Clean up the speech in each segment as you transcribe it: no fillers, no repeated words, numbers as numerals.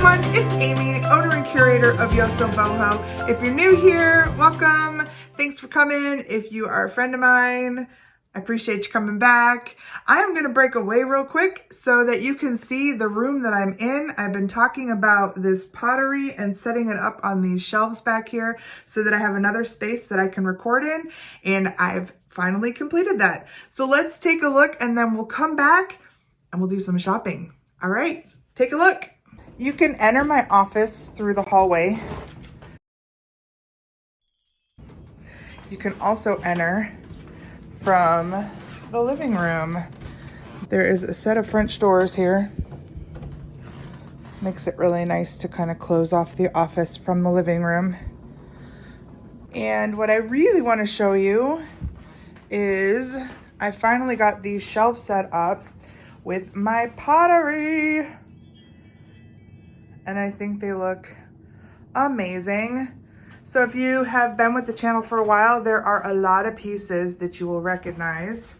everyone, it's Amy, owner and curator of YosoBoho. If you're new here, welcome. Thanks for coming. If you are a friend of mine, I appreciate you coming back. I am going to break away real quick so that you can see the room that I'm in. I've been talking about this pottery and setting it up on these shelves back here so that I have another space that I can record in, and I've finally completed that. So let's take a look and then we'll come back and we'll do some shopping. All right, take a look. You can enter my office through the hallway. You can also enter from the living room. There is a set of French doors here. Makes it really nice to kind of close off the office from the living room. And what I really want to show you is I finally got these shelves set up with my pottery. And I think they look amazing. So if you have been with the channel for a while, there are a lot of pieces that you will recognize.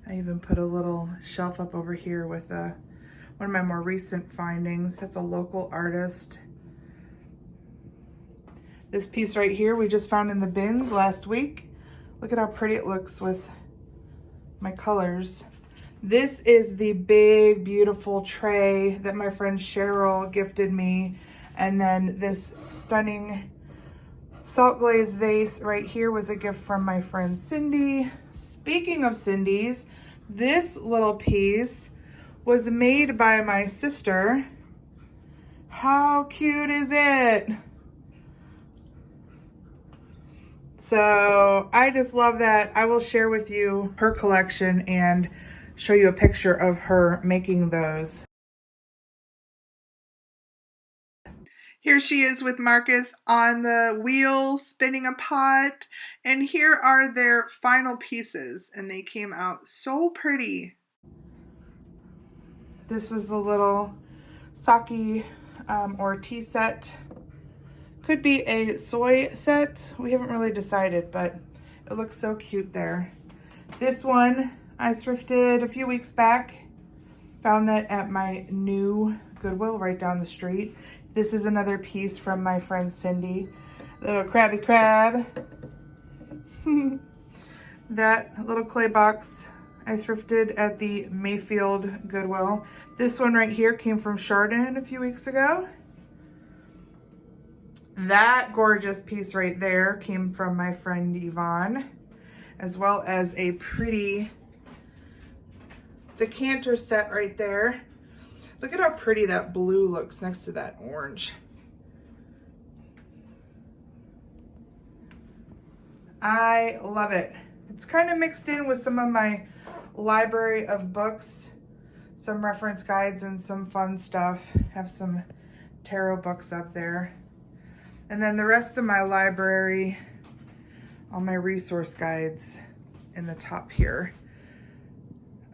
I even put a little shelf up over here with one of my more recent findings. That's a local artist. This piece right here we just found in the bins last week. Look at how pretty it looks with my colors. This is the big, beautiful tray that my friend Cheryl gifted me. And then this stunning salt glazed vase right here was a gift from my friend Cindy. Speaking of Cindy's, this little piece was made by my sister. How cute is it? So I just love that. I will share with you her collection and show you a picture of her making those. Here she is with Marcus on the wheel spinning a pot. And here are their final pieces. And they came out so pretty. This was the little sake or tea set. Could be a soy set. We haven't really decided, but it looks so cute there. This one I thrifted a few weeks back. Found that at my new Goodwill right down the street. This is another piece from my friend Cindy. Little Krabby Crab. That little clay box I thrifted at the Mayfield Goodwill. This one right here came from Chardon a few weeks ago. That gorgeous piece right there came from my friend Yvonne, as well as a pretty decanter set right there. Look at how pretty that blue looks next to that orange. I love it. It's kind of mixed in with some of my library of books, some reference guides and some fun stuff. Have some tarot books up there. And then the rest of my library, all my resource guides in the top here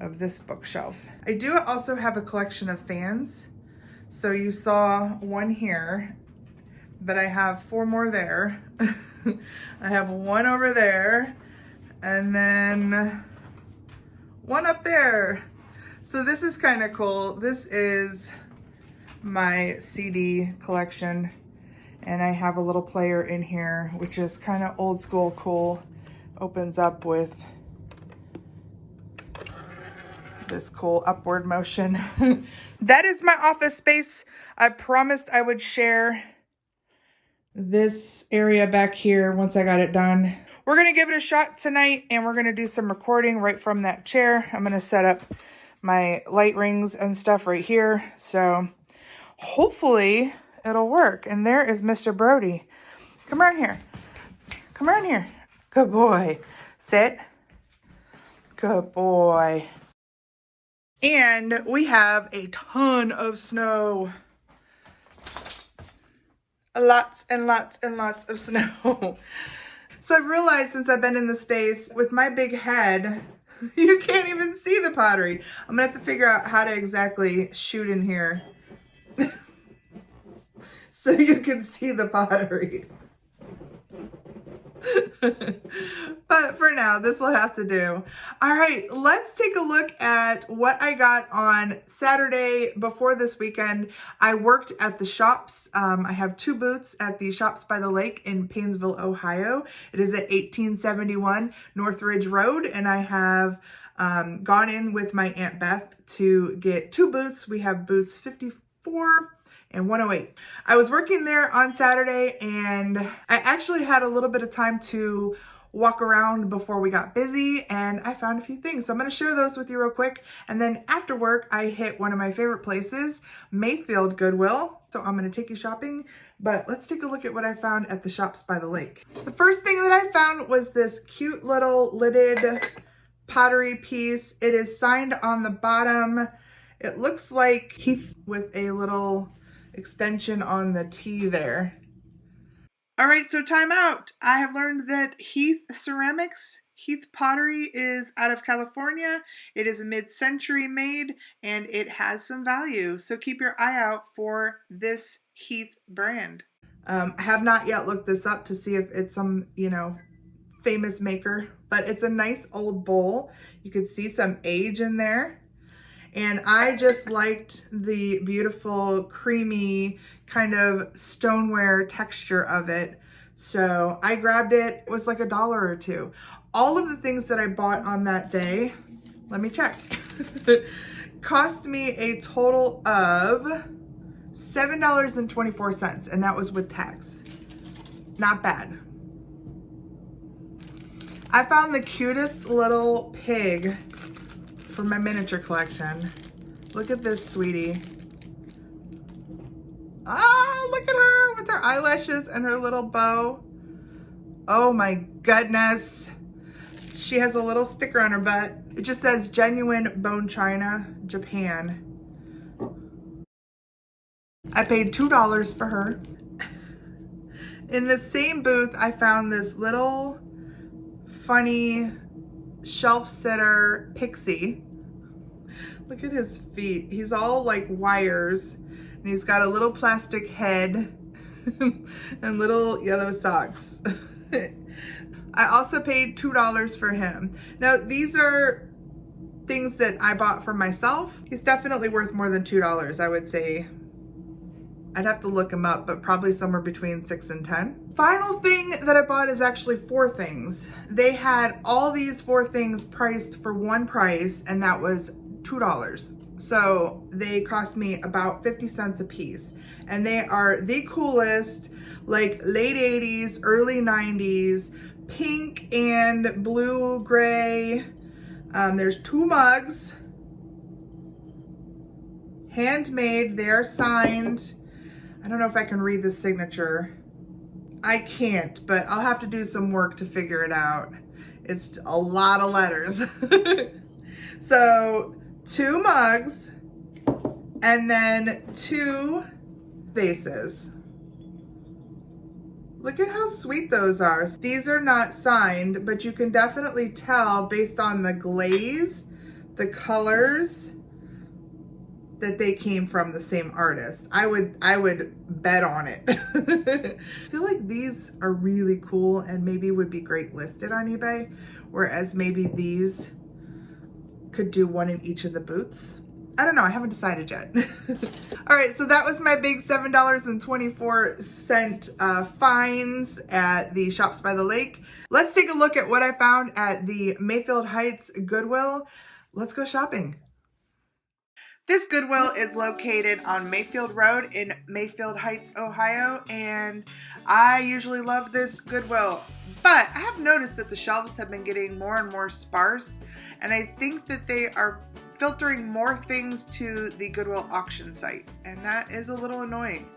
of this bookshelf. I do also have a collection of fans. So you saw one here, but I have 4 more there. I have one over there and then one up there. So this is kind of cool. This is my CD collection. And I have a little player in here, which is kind of old school cool. Opens up with this cool upward motion. That is my office space. I promised I would share this area back here once I got it done. We're gonna give it a shot tonight and we're gonna do some recording right from that chair. I'm gonna set up my light rings and stuff right here. So hopefully it'll work. And there is Mr. Brody. Come around here. Come around here. Good boy. Sit. Good boy. And we have a ton of snow. Lots and lots and lots of snow. So I've realized since I've been in the space with my big head, you can't even see the pottery. I'm gonna have to figure out how to exactly shoot in here so you can see the pottery. But But for now, this will have to do. All right, let's take a look at what I got on Saturday before this weekend. I worked at the shops. I have 2 booths at the Shops by the Lake in Painesville, Ohio. It is at 1871 Northridge Road, and I have gone in with my Aunt Beth to get 2 booths. We have booths 54 and 108. I was working there on Saturday, and I actually had a little bit of time to walk around before we got busy, and I found a few things. So I'm going to share those with you real quick. And then after work, I hit one of my favorite places, Mayfield Goodwill. So I'm going to take you shopping, but let's take a look at what I found at the Shops by the Lake. The first thing that I found was this cute little lidded pottery piece. It is signed on the bottom. It looks like Heath with a little extension on the T there. All right, so time out. I have learned that Heath Ceramics, Heath Pottery is out of California. It is mid-century made, and it has some value. So keep your eye out for this Heath brand. I have not yet looked this up to see if it's some, famous maker, but it's a nice old bowl. You can see some age in there. And I just liked the beautiful, creamy, kind of stoneware texture of it. So I grabbed it. It was like $1 or $2. All of the things that I bought on that day, let me check, cost me a total of $7.24, and that was with tax. Not bad. I found the cutest little pig for my miniature collection. Look at this sweetie. Ah, look at her with her eyelashes and her little bow. Oh my goodness. She has a little sticker on her butt. It just says genuine bone china, Japan. I paid $2 for her. In the same booth, I found this little funny shelf sitter pixie. Look at his feet. He's all like wires, and he's got a little plastic head and little yellow socks. I also paid $2 for him. Now, these are things that I bought for myself. He's definitely worth more than $2, I would say. I'd have to look him up, but probably somewhere between 6 and 10. Final thing that I bought is actually 4 things. They had all these 4 things priced for one price, and that was $2. So they cost me about 50 cents a piece. And they are the coolest, like late 80s, early 90s, pink and blue gray. There's 2 mugs. Handmade, they're signed. I don't know if I can read the signature. I can't, but I'll have to do some work to figure it out. It's a lot of letters. So 2 mugs and then 2 vases. Look at how sweet those are. These are not signed, but you can definitely tell based on the glaze, the colors, that they came from the same artist. I would bet on it. I feel like these are really cool and maybe would be great listed on eBay, whereas maybe these could do one in each of the booths. I don't know, I haven't decided yet. All right, so that was my big $7.24 finds at the Shops by the Lake. Let's take a look at what I found at the Mayfield Heights Goodwill. Let's go shopping. This Goodwill is located on Mayfield Road in Mayfield Heights, Ohio, and I usually love this Goodwill, but I have noticed that the shelves have been getting more and more sparse, and I think that they are filtering more things to the Goodwill auction site, and that is a little annoying.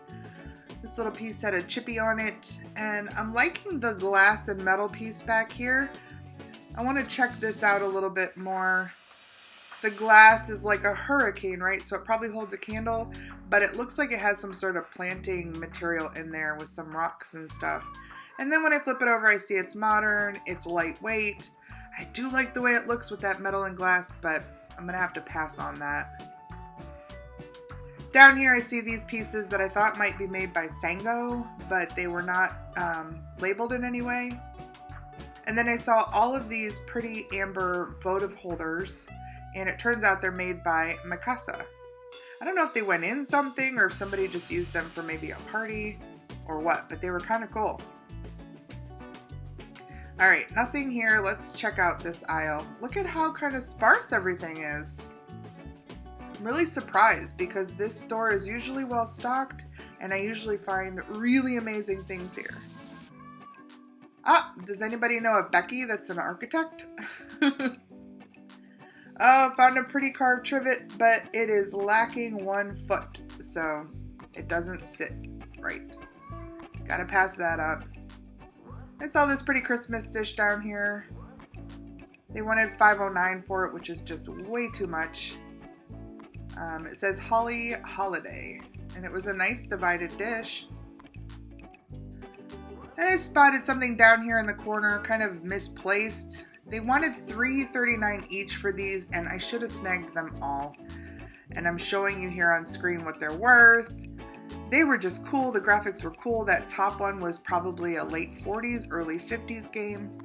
This little piece had a chippy on it, and I'm liking the glass and metal piece back here. I want to check this out a little bit more. The glass is like a hurricane, right? So it probably holds a candle, but it looks like it has some sort of planting material in there with some rocks and stuff. And then when I flip it over, I see it's modern, it's lightweight. I do like the way it looks with that metal and glass, but I'm gonna have to pass on that. Down here, I see these pieces that I thought might be made by Sango, but they were not labeled in any way. And then I saw all of these pretty amber votive holders, and it turns out they're made by Mikasa. I don't know if they went in something or if somebody just used them for maybe a party or what, but they were kind of cool. All right, nothing here. Let's check out this aisle. Look at how kind of sparse everything is. I'm really surprised because this store is usually well stocked and I usually find really amazing things here. Ah, does anybody know a Becky that's an architect? Oh, found a pretty carved trivet, but it is lacking 1 foot, so it doesn't sit right. Gotta pass that up. I saw this pretty Christmas dish down here. They wanted $5.09 for it, which is just way too much. It says Holly Holiday, and it was a nice divided dish. And I spotted something down here in the corner, kind of misplaced. They wanted $3.39 each for these, and I should have snagged them all. And I'm showing you here on screen what they're worth. They were just cool. The graphics were cool. That top one was probably a late 40s, early 50s game.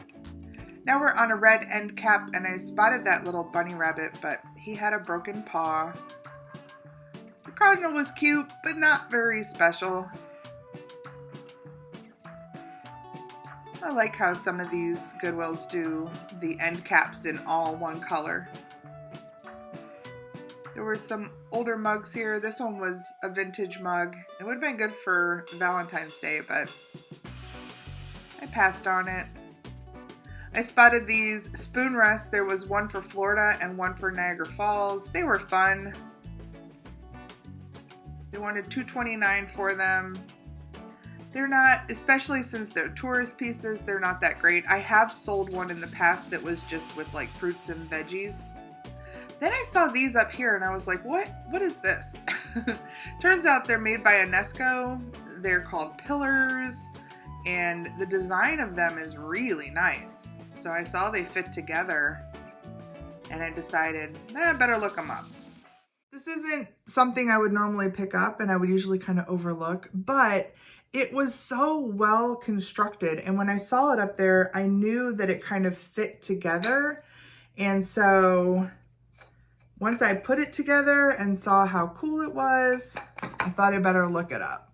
Now we're on a red end cap, and I spotted that little bunny rabbit, but he had a broken paw. The cardinal was cute, but not very special. I like how some of these Goodwills do the end caps in all one color. There were some older mugs here. This one was a vintage mug. It would have been good for Valentine's Day, but I passed on it. I spotted these spoon rests. There was one for Florida and one for Niagara Falls. They were fun. They wanted $2.29 for them. They're not, especially since they're tourist pieces, they're not that great. I have sold one in the past that was just with like fruits and veggies. Then I saw these up here and I was like, what is this? Turns out they're made by Unesco. They're called pillars and the design of them is really nice. So I saw they fit together and I decided, I better look them up. This isn't something I would normally pick up and I would usually kind of overlook, but it was so well constructed. And when I saw it up there, I knew that it kind of fit together. And so once I put it together and saw how cool it was, I thought I better look it up.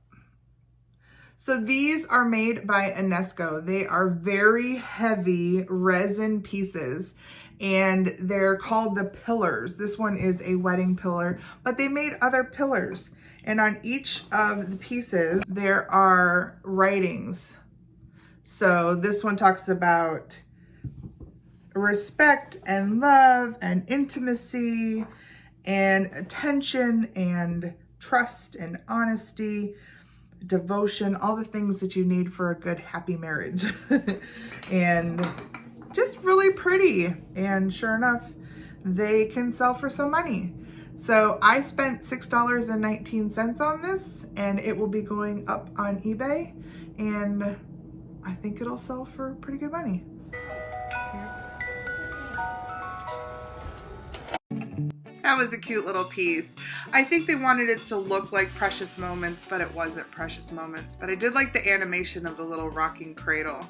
So these are made by Unesco. They are very heavy resin pieces and they're called the pillars. This one is a wedding pillar, but they made other pillars. And on each of the pieces, there are writings. So this one talks about respect and love and intimacy and attention and trust and honesty, devotion, all the things that you need for a good, happy marriage. And just really pretty. And sure enough, they can sell for some money. So I spent $6.19 on this and it will be going up on eBay and I think it'll sell for pretty good money. That was a cute little piece. I think they wanted it to look like Precious Moments, but it wasn't Precious Moments. But I did like the animation of the little rocking cradle.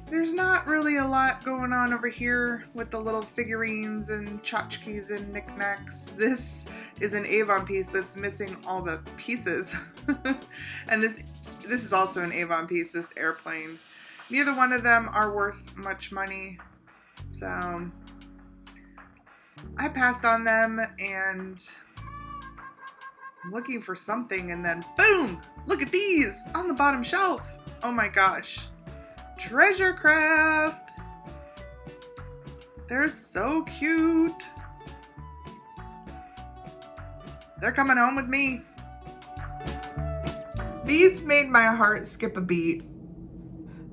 There's not really a lot going on over here with the little figurines and tchotchkes and knickknacks. This is an Avon piece that's missing all the pieces. And this is also an Avon piece, this airplane. Neither one of them are worth much money. So I passed on them and I'm looking for something and then boom! Look at these on the bottom shelf. Oh my gosh. Treasure Craft. They're so cute. They're coming home with me. These made my heart skip a beat.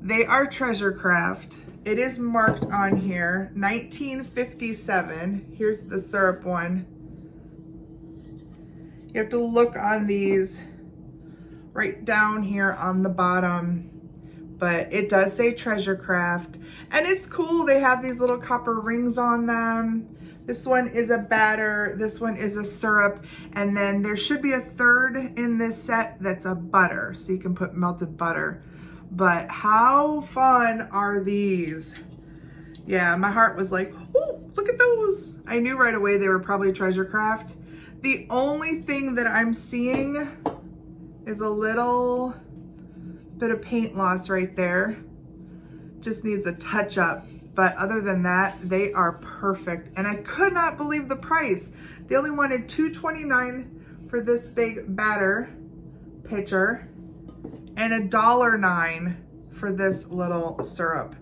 They are Treasure Craft. It is marked on here, 1957. Here's the syrup one. You have to look on these right down here on the bottom. But it does say Treasure Craft. And it's cool. They have these little copper rings on them. This one is a batter. This one is a syrup. And then there should be a third in this set that's a butter. So you can put melted butter. But how fun are these? Yeah, my heart was like, oh, look at those. I knew right away they were probably treasure craft. The only thing that I'm seeing is a little bit of paint loss right there. Just needs a touch up. But other than that, they are perfect. And I could not believe the price. They only wanted $2.29 for this big batter pitcher and $1.09 for this little syrup.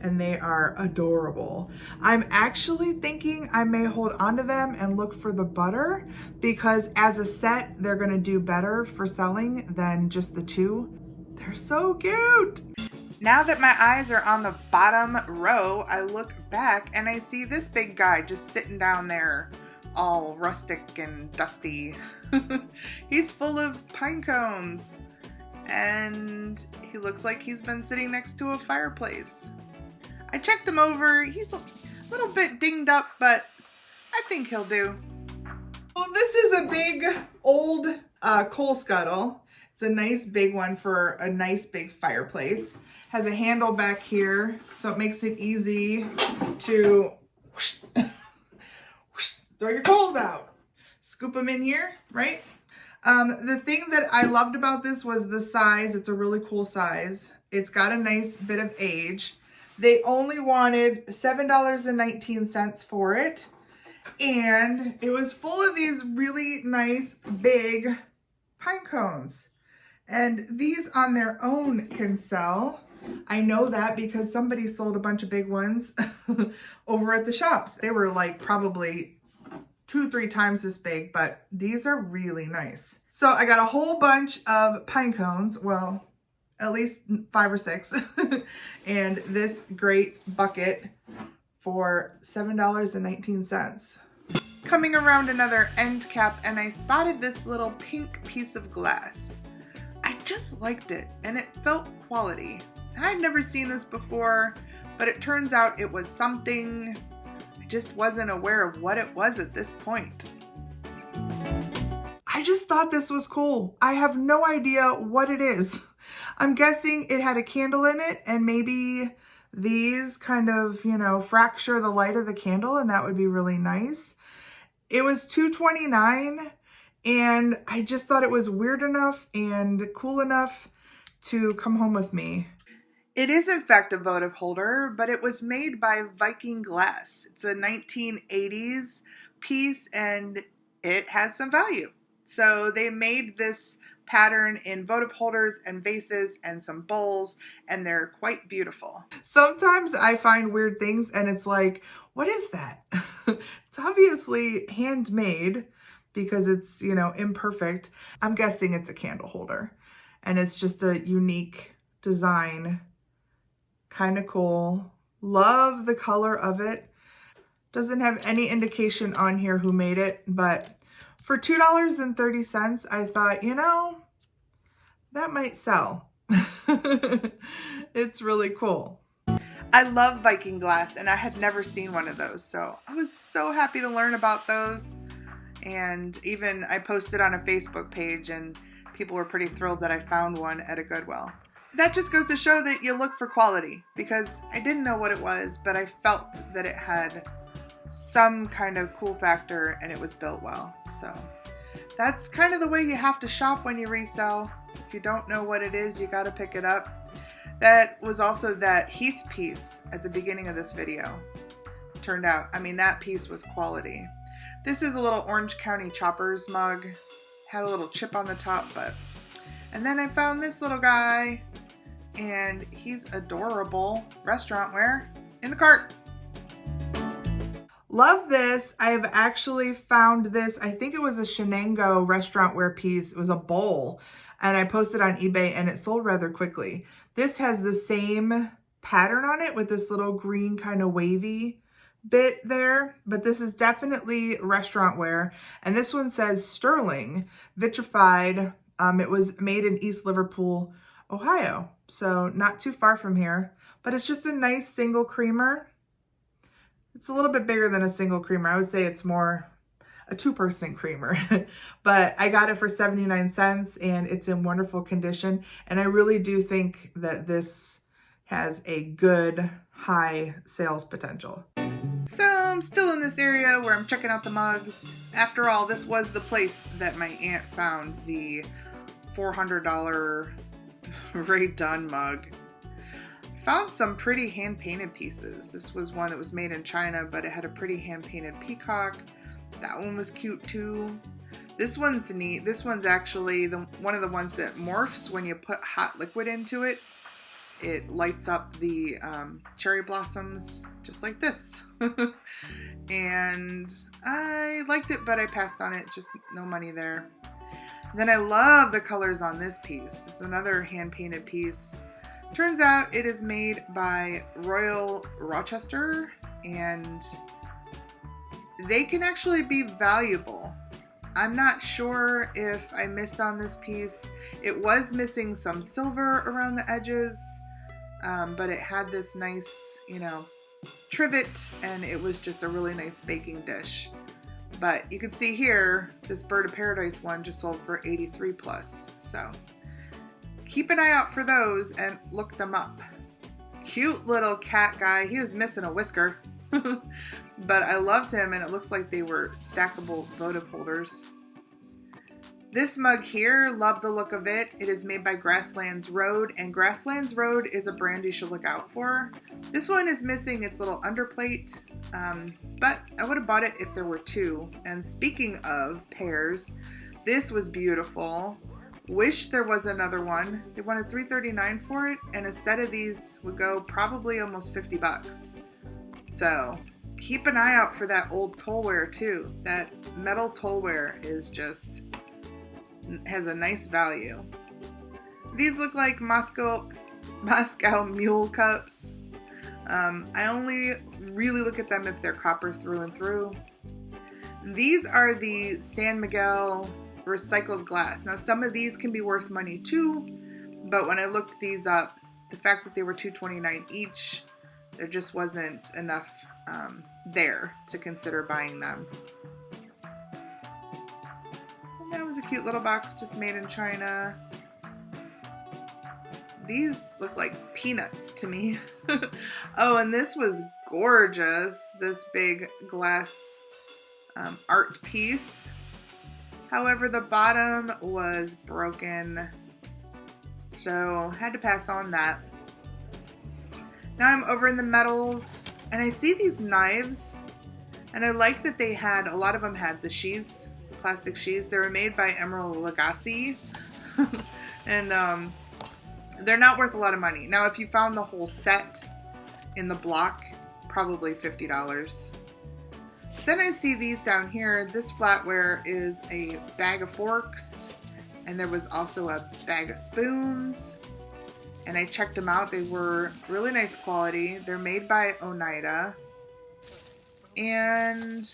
And they are adorable. I'm actually thinking I may hold on to them and look for the butter, because as a set, they're gonna do better for selling than just the two. They're so cute. Now that my eyes are on the bottom row, I look back and I see this big guy just sitting down there, all rustic and dusty. He's full of pine cones, and he looks like he's been sitting next to a fireplace. I checked him over. He's a little bit dinged up, but I think he'll do. Well, this is a big old coal scuttle. It's a nice big one for a nice big fireplace. Has a handle back here, so it makes it easy to whoosh, whoosh, throw your coals out. Scoop them in here, right? The thing that I loved about this was the size. It's a really cool size. It's got a nice bit of age. They only wanted $7.19 for it. And it was full of these really nice big pine cones. And these on their own can sell. I know that because somebody sold a bunch of big ones over at the shops. They were like probably 2-3 times this big, but these are really nice. So I got a whole bunch of pine cones. Well, at least 5 or 6. And this great bucket for $7.19. Coming around another end cap, and I spotted this little pink piece of glass. I just liked it, and it felt quality. I'd never seen this before, but it turns out it was something. I just wasn't aware of what it was at this point. I just thought this was cool. I have no idea what it is. I'm guessing it had a candle in it, and maybe these kind of, you know, fracture the light of the candle, and that would be really nice. It was $2.29, and I just thought it was weird enough and cool enough to come home with me. It is in fact a votive holder, but it was made by Viking Glass. It's a 1980s piece, and it has some value. So they made this pattern in votive holders and vases and some bowls, and they're quite beautiful. Sometimes I find weird things and it's like, what is that? It's obviously handmade because it's, you know, imperfect. I'm guessing it's a candle holder, and it's just a unique design. Kind of cool. Love the color of it. Doesn't have any indication on here who made it, but for $2.30, I thought, you know, that might sell. It's really cool. I love Viking Glass, and I had never seen one of those, so I was so happy to learn about those. And even I posted on a Facebook page, and people were pretty thrilled that I found one at a Goodwill. That just goes to show that you look for quality, because I didn't know what it was, but I felt that it had some kind of cool factor and it was built well. So that's kind of the way you have to shop when you resell. If you don't know what it is, you got to pick it up. That was also that Heath piece at the beginning of this video. Turned out, I mean, that piece was quality. This is a little Orange County Choppers mug. Had a little chip on the top, but... And then I found this little guy, and he's adorable. Restaurant wear in the cart. Love this. I've actually found this. I think it was a Shenango restaurant wear piece. It was a bowl, and I posted on eBay, and it sold rather quickly. This has the same pattern on it with this little green kind of wavy bit there, but this is definitely restaurant wear. And this one says sterling vitrified. It was made in East Liverpool, Ohio, so not too far from here, but it's just a nice single creamer. It's a little bit bigger than a single creamer. I would say it's more a 2-person creamer. But I got it for 79 cents and it's in wonderful condition. And I really do think that this has a good high sales potential. So I'm still in this area where I'm checking out the mugs. After all, this was the place that my aunt found the $400 Ray Dunn mug. Found some pretty hand-painted pieces. This was one that was made in China, but it had a pretty hand-painted peacock. That one was cute too. This one's neat. This one's actually one of the ones that morphs when you put hot liquid into it. It lights up the cherry blossoms just like this. And I liked it, but I passed on it. Just no money there. Then I love the colors on this piece. This is another hand-painted piece. Turns out it is made by Royal Rochester, and they can actually be valuable. I'm not sure if I missed on this piece. It was missing some silver around the edges, but it had this nice, trivet, and it was just a really nice baking dish. But you can see here, this Bird of Paradise one just sold for 83 plus, so keep an eye out for those and look them up. Cute little cat guy. He was missing a whisker, but I loved him, and it looks like they were stackable votive holders. This mug here, love the look of it. It is made by Grasslands Road, and Grasslands Road is a brand you should look out for. This one is missing its little underplate, but I would have bought it if there were two. And speaking of pairs, this was beautiful. Wish there was another one. They wanted $3.39 for it, and a set of these would go probably almost 50 bucks. So keep an eye out for that old tollware too. That metal tollware is just, has a nice value. These look like Moscow Mule cups. I only really look at them if they're copper through and through. These are the San Miguel recycled glass. Now some of these can be worth money too, but when I looked these up, the fact that they were $2.29 each, there just wasn't enough there to consider buying them. And that was a cute little box just made in China. These look like peanuts to me. Oh, and this was gorgeous, this big glass art piece. However, the bottom was broken, so had to pass on that. Now I'm over in the metals, and I see these knives, and I like that they had, a lot of them had the sheaths, plastic sheaths. They were made by Emerald Lagasse, and they're not worth a lot of money. Now, if you found the whole set in the block, probably $50. Then I see these down here. This flatware is a bag of forks, and there was also a bag of spoons, and I checked them out. They were really nice quality. They're made by Oneida, and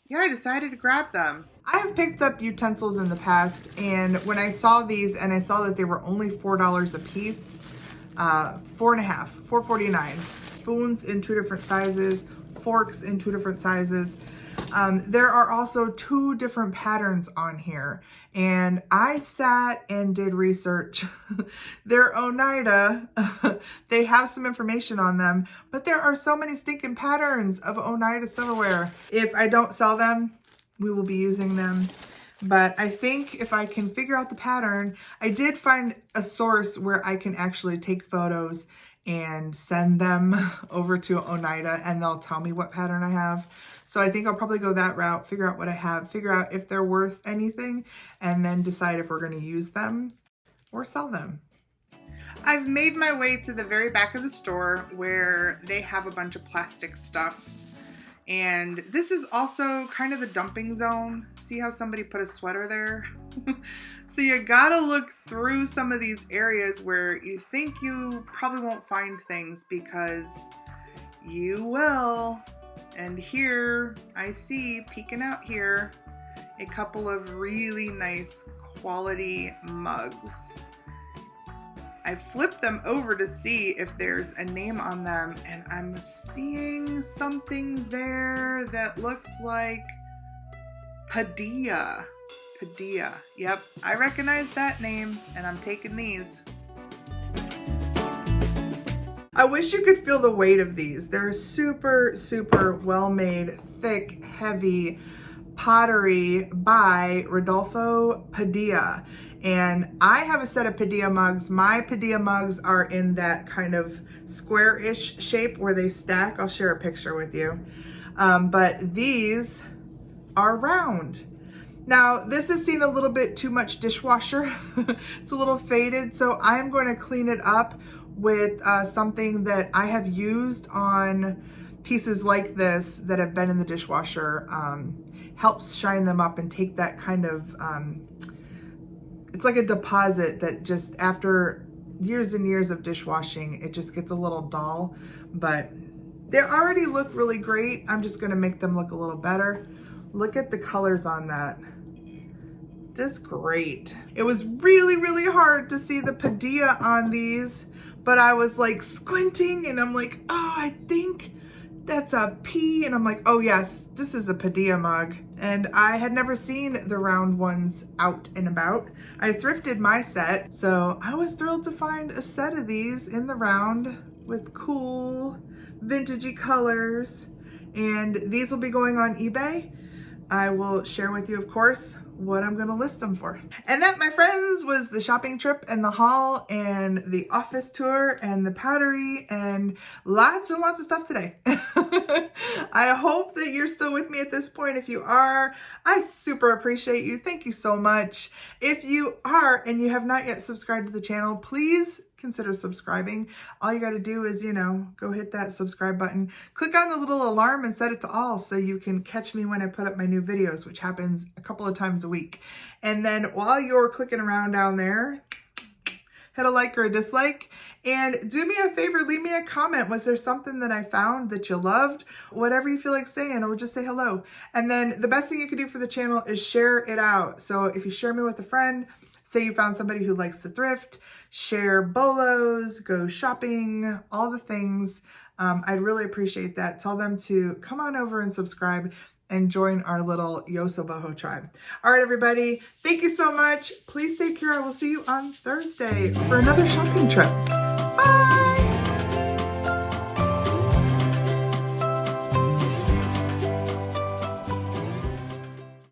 yeah, I decided to grab them. I've picked up utensils in the past, and when I saw these and I saw that they were only $4 a piece, $4.49. Spoons in 2 different sizes, forks in 2 different sizes. There are also 2 different patterns on here, and I sat and did research. They're Oneida. They have some information on them, but there are so many stinking patterns of Oneida silverware. If I don't sell them, we will be using them. But I think if I can figure out the pattern, I did find a source where I can actually take photos and send them over to Oneida, and they'll tell me what pattern I have. So I think I'll probably go that route, figure out what I have, figure out if they're worth anything, and then decide if we're going to use them or sell them. I've made my way to the very back of the store where they have a bunch of plastic stuff. And this is also kind of the dumping zone. See how somebody put a sweater there? So you gotta look through some of these areas where you think you probably won't find things, because you will. And here I see, peeking out here, a couple of really nice quality mugs. I flipped them over to see if there's a name on them, and I'm seeing something there that looks like Padilla. Padilla. Yep, I recognize that name, and I'm taking these. I wish you could feel the weight of these. They're super, super well-made, thick, heavy pottery by Rodolfo Padilla. And I have a set of Padilla mugs. My Padilla mugs are in that kind of square-ish shape where they stack. I'll share a picture with you. But these are round. Now, this has seen a little bit too much dishwasher. It's a little faded, so I'm going to clean it up with something that I have used on pieces like this that have been in the dishwasher. Helps shine them up and take that kind of, it's like a deposit that just after years and years of dishwashing, it just gets a little dull, but they already look really great. I'm just gonna make them look a little better. Look at the colors on that. Just great. It was really, really hard to see the Padilla on these, but I was like squinting and I'm like, oh, I think that's a P. And I'm like, oh yes, this is a Padilla mug. And I had never seen the round ones out and about. I thrifted my set, so I was thrilled to find a set of these in the round with cool vintagey colors. And these will be going on eBay. I will share with you, of course, what I'm gonna list them for. And that, my friends, was the shopping trip and the haul and the office tour and the pottery and lots of stuff today. I hope that you're still with me at this point. If you are, I super appreciate you. Thank you so much. If you are and you have not yet subscribed to the channel, please consider subscribing. All you got to do is, go hit that subscribe button, click on the little alarm and set it to all so you can catch me when I put up my new videos, which happens a couple of times a week. And then while you're clicking around down there, hit a like or a dislike. And do me a favor, leave me a comment. Was there something that I found that you loved? Whatever you feel like saying, or just say hello. And then the best thing you can do for the channel is share it out. So if you share me with a friend, say you found somebody who likes to thrift, share bolos, go shopping, all the things. I'd really appreciate that. Tell them to come on over and subscribe and join our little YosoBoho tribe. All right, everybody. Thank you so much. Please take care. I will see you on Thursday for another shopping trip.